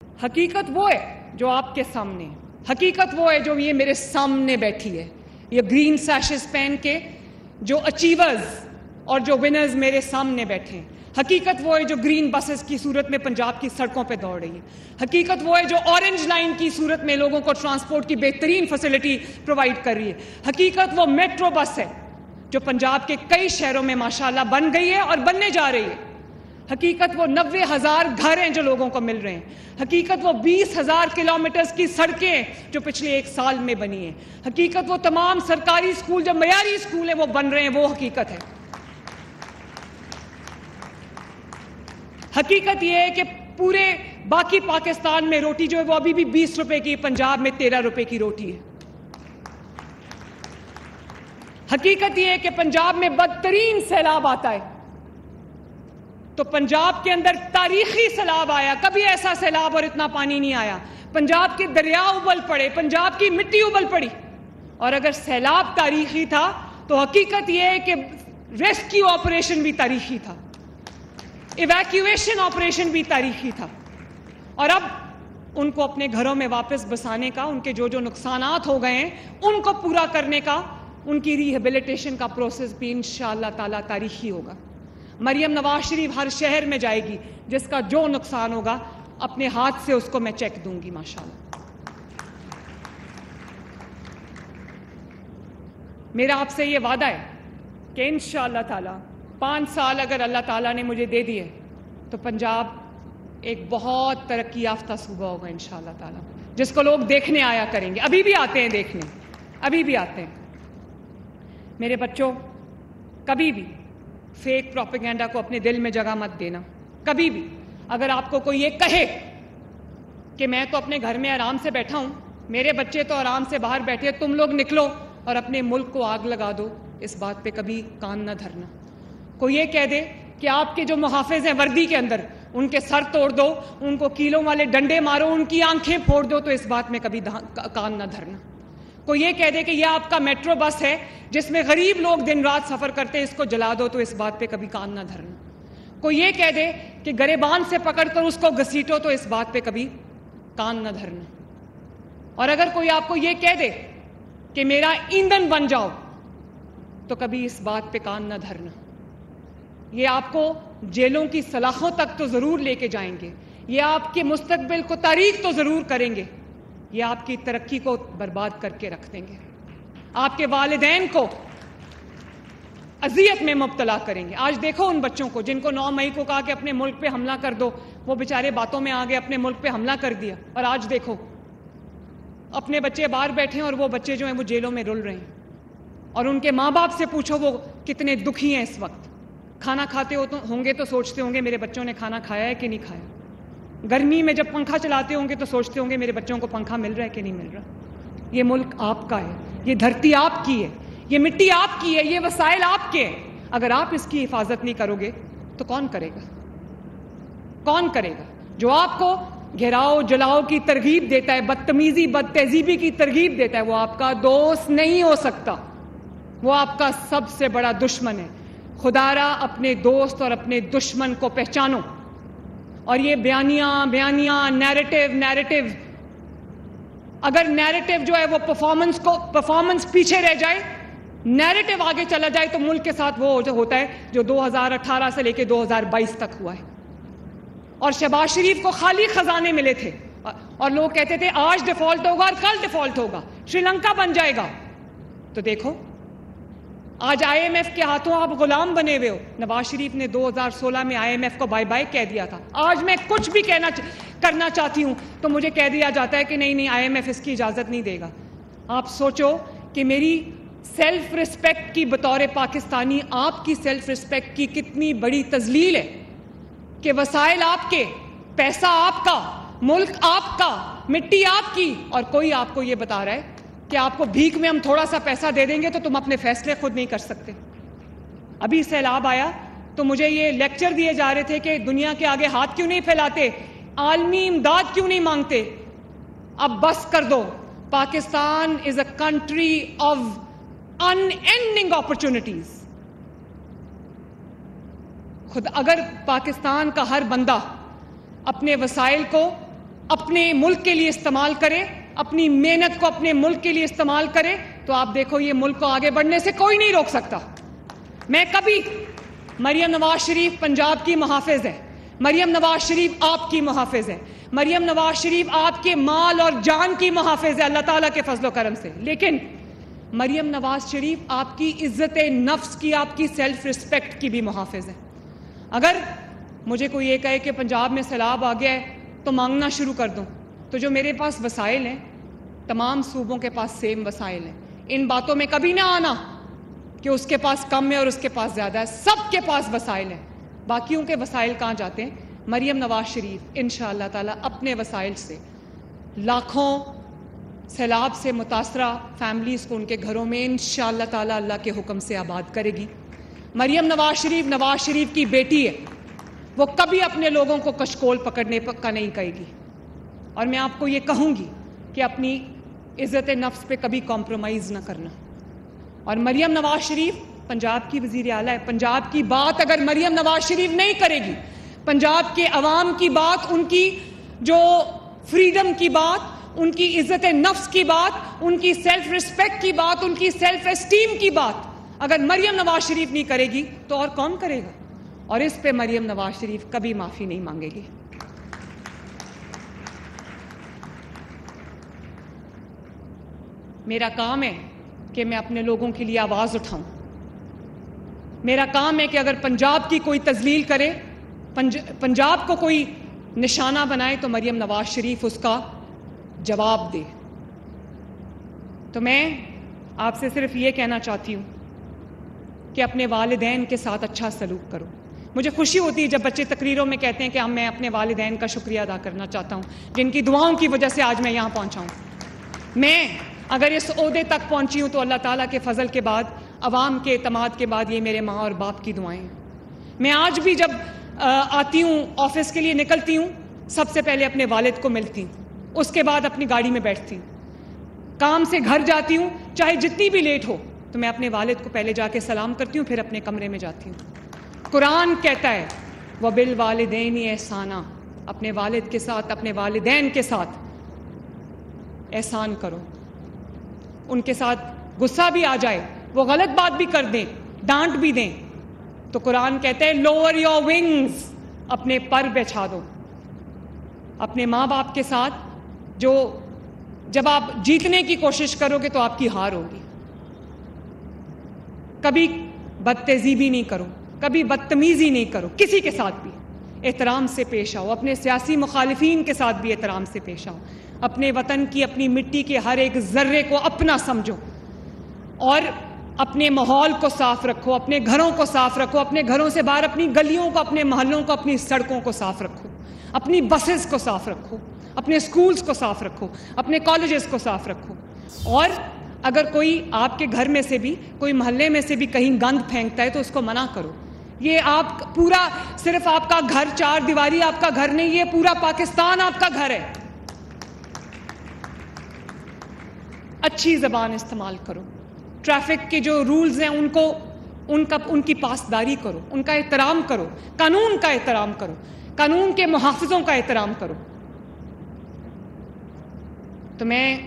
حقیقت وہ ہے جو آپ کے سامنے ہے، حقیقت وہ ہے جو یہ میرے سامنے بیٹھی ہے، یہ گرین سیشز پہن کے جو اچیورز اور جو ونرز میرے سامنے بیٹھے ہیں۔ حقیقت وہ ہے جو گرین بسز کی صورت میں پنجاب کی سڑکوں پہ دوڑ رہی ہے۔ حقیقت وہ ہے جو اورنج لائن کی صورت میں لوگوں کو ٹرانسپورٹ کی بہترین فیسلٹی پرووائڈ کر رہی ہے۔ حقیقت وہ میٹرو بس ہے جو پنجاب کے کئی شہروں میں ماشاءاللہ بن گئی ہے اور بننے جا رہی ہے۔ حقیقت وہ 90,000 گھر ہیں جو لوگوں کو مل رہے ہیں۔ حقیقت وہ 20,000 کلومیٹرز کی سڑکیں جو پچھلے 1 سال میں بنی ہیں۔ حقیقت وہ تمام سرکاری اسکول جو معیاری اسکول ہیں وہ بن رہے ہیں، وہ حقیقت ہے۔ حقیقت یہ ہے کہ پورے باقی پاکستان میں روٹی جو ہے وہ ابھی بھی 20 روپے کی، پنجاب میں 13 روپے کی روٹی ہے۔ حقیقت یہ ہے کہ پنجاب میں بدترین سیلاب آتا ہے تو پنجاب کے اندر تاریخی سیلاب آیا، کبھی ایسا سیلاب اور اتنا پانی نہیں آیا۔ پنجاب کے دریا ابل پڑے، پنجاب کی مٹی ابل پڑی، اور اگر سیلاب تاریخی تھا تو حقیقت یہ ہے کہ ریسکیو آپریشن بھی تاریخی تھا، ایویکیویشن آپریشن بھی تاریخی تھا۔ اور اب ان کو اپنے گھروں میں واپس بسانے کا، ان کے جو نقصانات ہو گئے ہیں ان کو پورا کرنے کا، ان کی ریہیبلیٹیشن کا پروسیس بھی انشاءاللہ تعالیٰ تاریخی ہوگا۔ مریم نواز شریف ہر شہر میں جائے گی، جس کا جو نقصان ہوگا اپنے ہاتھ سے اس کو میں چیک دوں گی ماشاءاللہ۔ میرا آپ سے یہ وعدہ ہے کہ انشاءاللہ تعالیٰ 5 سال اگر اللہ تعالیٰ نے مجھے دے دیے تو پنجاب ایک بہت ترقی یافتہ صوبہ ہوگا انشاءاللہ تعالیٰ، جس کو لوگ دیکھنے آیا کریں گے۔ ابھی بھی آتے ہیں دیکھنے، ابھی بھی آتے ہیں۔ میرے بچوں، کبھی بھی فیک پروپیگنڈا کو اپنے دل میں جگہ مت دینا، کبھی بھی۔ اگر آپ کو کوئی یہ کہے کہ میں تو اپنے گھر میں آرام سے بیٹھا ہوں، میرے بچے تو آرام سے باہر بیٹھے، تم لوگ نکلو اور اپنے ملک کو آگ لگا دو، اس بات پہ کبھی کان نہ دھرنا۔ کوئی یہ کہہ دے کہ آپ کے جو محافظ ہیں وردی کے اندر، ان کے سر توڑ دو، ان کو کیلوں والے ڈنڈے مارو، ان کی آنکھیں پھوڑ دو، تو اس بات میں کبھی کان نہ دھرنا۔ کوئی یہ کہہ دے کہ یہ آپ کا میٹرو بس ہے جس میں غریب لوگ دن رات سفر کرتے ہیں، اس کو جلا دو، تو اس بات پہ کبھی کان نہ دھرنا۔ کوئی یہ کہہ دے کہ گریبان سے پکڑ کر اس کو گھسیٹو، تو اس بات پہ کبھی کان نہ دھرنا۔ اور اگر کوئی آپ کو یہ کہہ دے کہ میرا ایندھن بن جاؤ، تو کبھی اس بات پہ کان نہ دھرنا۔ یہ آپ کو جیلوں کی سلاخوں تک تو ضرور لے کے جائیں گے، یہ آپ کے مستقبل کو تاریک تو ضرور کریں گے، یہ آپ کی ترقی کو برباد کر کے رکھ دیں گے، آپ کے والدین کو اذیت میں مبتلا کریں گے۔ آج دیکھو ان بچوں کو جن کو 9 مئی کو کہا کہ اپنے ملک پہ حملہ کر دو، وہ بیچارے باتوں میں آگے اپنے ملک پہ حملہ کر دیا، اور آج دیکھو اپنے بچے باہر بیٹھے ہیں اور وہ بچے جو ہیں وہ جیلوں میں رل رہے ہیں، اور ان کے ماں باپ سے پوچھو وہ کتنے دکھی ہیں اس وقت۔ کھانا کھاتے ہوں گے تو سوچتے ہوں گے میرے بچوں نے کھانا کھایا ہے کہ نہیں کھایا، گرمی میں جب پنکھا چلاتے ہوں گے تو سوچتے ہوں گے میرے بچوں کو پنکھا مل رہا ہے کہ نہیں مل رہا۔ یہ ملک آپ کا ہے، یہ دھرتی آپ کی ہے، یہ مٹی آپ کی ہے، یہ وسائل آپ کے ہیں۔ اگر آپ اس کی حفاظت نہیں کرو گے تو کون کرے گا؟ کون کرے گا؟ جو آپ کو گھیراؤ جلاؤ کی ترغیب دیتا ہے، بدتمیزی بد تہذیبی کی ترغیب دیتا ہے، وہ آپ کا دوست نہیں ہو سکتا، وہ آپ کا سب سے بڑا دشمن ہے۔ خدا را اپنے دوست اور اپنے دشمن کو پہچانو، اور یہ بیانیاں نیریٹو، اگر نیریٹو جو ہے وہ پرفارمنس پیچھے رہ جائے، نیریٹو آگے چلا جائے، تو ملک کے ساتھ وہ ہوتا ہے جو 2018 سے لے کے 2022 تک ہوا ہے۔ اور شہباز شریف کو خالی خزانے ملے تھے اور لوگ کہتے تھے آج ڈیفالٹ ہوگا اور کل ڈیفالٹ ہوگا، شری لنکا بن جائے گا۔ تو دیکھو آج IMF کے ہاتھوں آپ غلام بنے ہوئے ہو۔ نواز شریف نے 2016 میں IMF کو بائے بائے کہہ دیا تھا، آج میں کچھ بھی کرنا چاہتی ہوں تو مجھے کہہ دیا جاتا ہے کہ نہیں IMF اس کی اجازت نہیں دے گا۔ آپ سوچو کہ میری سیلف ریسپیکٹ کی بطور پاکستانی آپ کی سیلف ریسپیکٹ کی کتنی بڑی تذلیل ہے کہ وسائل آپ کے، پیسہ آپ کا، ملک آپ کا، مٹی آپ کی، اور کوئی آپ کو یہ بتا رہا ہے کہ آپ کو بھیک میں ہم تھوڑا سا پیسہ دے دیں گے تو تم اپنے فیصلے خود نہیں کر سکتے۔ ابھی سیلاب آیا تو مجھے یہ لیکچر دیے جا رہے تھے کہ دنیا کے آگے ہاتھ کیوں نہیں پھیلاتے، عالمی امداد کیوں نہیں مانگتے۔ اب بس کر دو، Pakistan is a country of unending opportunities. خود اگر پاکستان کا ہر بندہ اپنے وسائل کو اپنے ملک کے لیے استعمال کرے, اپنی محنت کو اپنے ملک کے لیے استعمال کرے, تو آپ دیکھو یہ ملک کو آگے بڑھنے سے کوئی نہیں روک سکتا. میں کبھی, مریم نواز شریف پنجاب کی محافظ ہے, مریم نواز شریف آپ کی محافظ ہے, مریم نواز شریف آپ کے مال اور جان کی محافظ ہے اللہ تعالیٰ کے فضل و کرم سے, لیکن مریم نواز شریف آپ کی عزت نفس کی, آپ کی سیلف رسپیکٹ کی بھی محافظ ہے. اگر مجھے کوئی یہ کہے کہ پنجاب میں سیلاب آ گیا ہے تو مانگنا شروع کر دوں, تو جو میرے پاس وسائل ہیں تمام صوبوں کے پاس سیم وسائل ہیں. ان باتوں میں کبھی نہ آنا کہ اس کے پاس کم ہے اور اس کے پاس زیادہ ہے, سب کے پاس وسائل ہیں. باقیوں کے وسائل کہاں جاتے ہیں؟ مریم نواز شریف انشاءاللہ تعالیٰ اپنے وسائل سے لاکھوں سیلاب سے متاثرہ فیملیز کو ان کے گھروں میں انشاءاللہ تعالیٰ اللہ کے حکم سے آباد کرے گی. مریم نواز شریف کی بیٹی ہے, وہ کبھی اپنے لوگوں کو کشکول پکڑنے کا نہیں کہے گی. اور میں آپ کو یہ کہوں گی کہ اپنی عزت نفس پہ کبھی کمپرومائز نہ کرنا. اور مریم نواز شریف پنجاب کی وزیر اعلیٰ ہے. پنجاب کی بات اگر مریم نواز شریف نہیں کرے گی, پنجاب کے عوام کی بات, ان کی جو فریڈم کی بات, ان کی عزت نفس کی بات, ان کی سیلف رسپیکٹ کی بات, ان کی سیلف اسٹیم کی بات اگر مریم نواز شریف نہیں کرے گی تو اور کون کرے گا؟ اور اس پہ مریم نواز شریف کبھی معافی نہیں مانگے گی. میرا کام ہے کہ میں اپنے لوگوں کے لیے آواز اٹھاؤں. میرا کام ہے کہ اگر پنجاب کی کوئی تذلیل کرے, پنجاب کو کوئی نشانہ بنائے, تو مریم نواز شریف اس کا جواب دے. تو میں آپ سے صرف یہ کہنا چاہتی ہوں کہ اپنے والدین کے ساتھ اچھا سلوک کرو. مجھے خوشی ہوتی ہے جب بچے تقریروں میں کہتے ہیں کہ میں اپنے والدین کا شکریہ ادا کرنا چاہتا ہوں جن کی دعاؤں کی وجہ سے آج میں یہاں پہنچا ہوں. میں اگر اس عہدے تک پہنچی ہوں تو اللہ تعالیٰ کے فضل کے بعد, عوام کے اعتماد کے بعد, یہ میرے ماں اور باپ کی دعائیں ہیں. میں آج بھی جب آتی ہوں, آفس کے لیے نکلتی ہوں, سب سے پہلے اپنے والد کو ملتی ہوں, اس کے بعد اپنی گاڑی میں بیٹھتی ہوں. کام سے گھر جاتی ہوں, چاہے جتنی بھی لیٹ ہو, تو میں اپنے والد کو پہلے جا کے سلام کرتی ہوں, پھر اپنے کمرے میں جاتی ہوں. قرآن کہتا ہے وَبِالْوَالِدَيْنِ احسانا, اپنے والد کے ساتھ, اپنے والدین کے ساتھ احسان کرو. ان کے ساتھ غصہ بھی آ جائے, وہ غلط بات بھی کر دیں, ڈانٹ بھی دیں, تو قرآن کہتا ہے لوور یور ونگز, اپنے پر بچھا دو. اپنے ماں باپ کے ساتھ جو جب آپ جیتنے کی کوشش کرو گے تو آپ کی ہار ہوگی. کبھی بدتہذیبی نہیں کرو, کبھی بدتمیزی نہیں کرو, کسی کے ساتھ بھی احترام سے پیش آؤ. اپنے سیاسی مخالفین کے ساتھ بھی احترام سے پیش آؤ. اپنے وطن کی, اپنی مٹی کے ہر ایک ذرے کو اپنا سمجھو, اور اپنے ماحول کو صاف رکھو, اپنے گھروں کو صاف رکھو, اپنے گھروں سے باہر اپنی گلیوں کو, اپنے محلوں کو, اپنی سڑکوں کو صاف رکھو, اپنی بسز کو صاف رکھو, اپنے سکولز کو صاف رکھو, اپنے کالجز کو صاف رکھو. اور اگر کوئی آپ کے گھر میں سے بھی, کوئی محلے میں سے بھی کہیں گند پھینکتا ہے تو اس کو منع کرو. یہ آپ پورا, صرف آپ کا گھر, چار دیواری آپ کا گھر نہیں, یہ پورا پاکستان آپ کا گھر ہے. اچھی زبان استعمال کرو. ٹریفک کے جو رولز ہیں ان کی پاسداری کرو, ان کا احترام کرو, قانون کا احترام کرو, قانون کے محافظوں کا احترام کرو. تو میں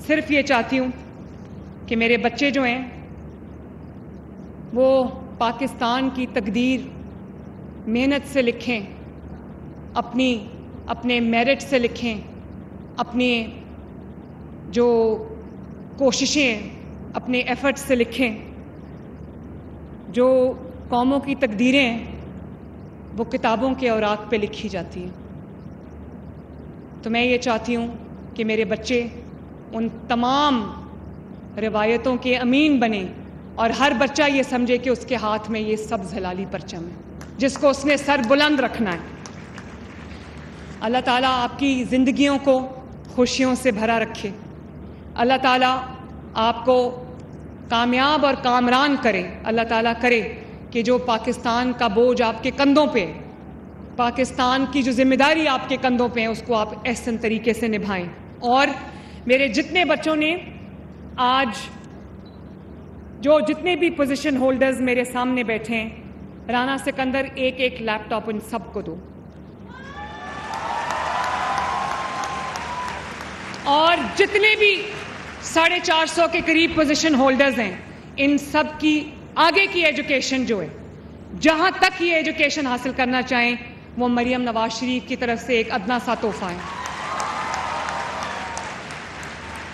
صرف یہ چاہتی ہوں کہ میرے بچے جو ہیں وہ پاکستان کی تقدیر محنت سے لکھیں, اپنے میرٹ سے لکھیں, اپنے جو کوششیں اپنے ایفرٹ سے لکھیں. جو قوموں کی تقدیریں ہیں وہ کتابوں کے اوراق پہ لکھی جاتی ہیں. تو میں یہ چاہتی ہوں کہ میرے بچے ان تمام روایتوں کے امین بنیں, اور ہر بچہ یہ سمجھے کہ اس کے ہاتھ میں یہ سبز ہلالی پرچم ہے جس کو اس نے سر بلند رکھنا ہے. اللہ تعالیٰ آپ کی زندگیوں کو خوشیوں سے بھرا رکھے. اللہ تعالیٰ آپ کو کامیاب اور کامران کرے. اللہ تعالیٰ کرے کہ جو پاکستان کا بوجھ آپ کے کندھوں پہ, پاکستان کی جو ذمہ داری آپ کے کندھوں پہ ہے, اس کو آپ احسن طریقے سے نبھائیں. اور میرے جتنے بچوں نے آج جو جتنے بھی پوزیشن ہولڈرز میرے سامنے بیٹھے ہیں, رانا سکندر ایک لیپ ٹاپ ان سب کو دو. اور جتنے بھی 450 کے قریب پوزیشن ہولڈرز ہیں ان سب کی آگے کی ایجوکیشن جو ہے جہاں تک یہ ایجوکیشن حاصل کرنا چاہیں وہ مریم نواز شریف کی طرف سے ایک ادنا سا تحفہ ہے.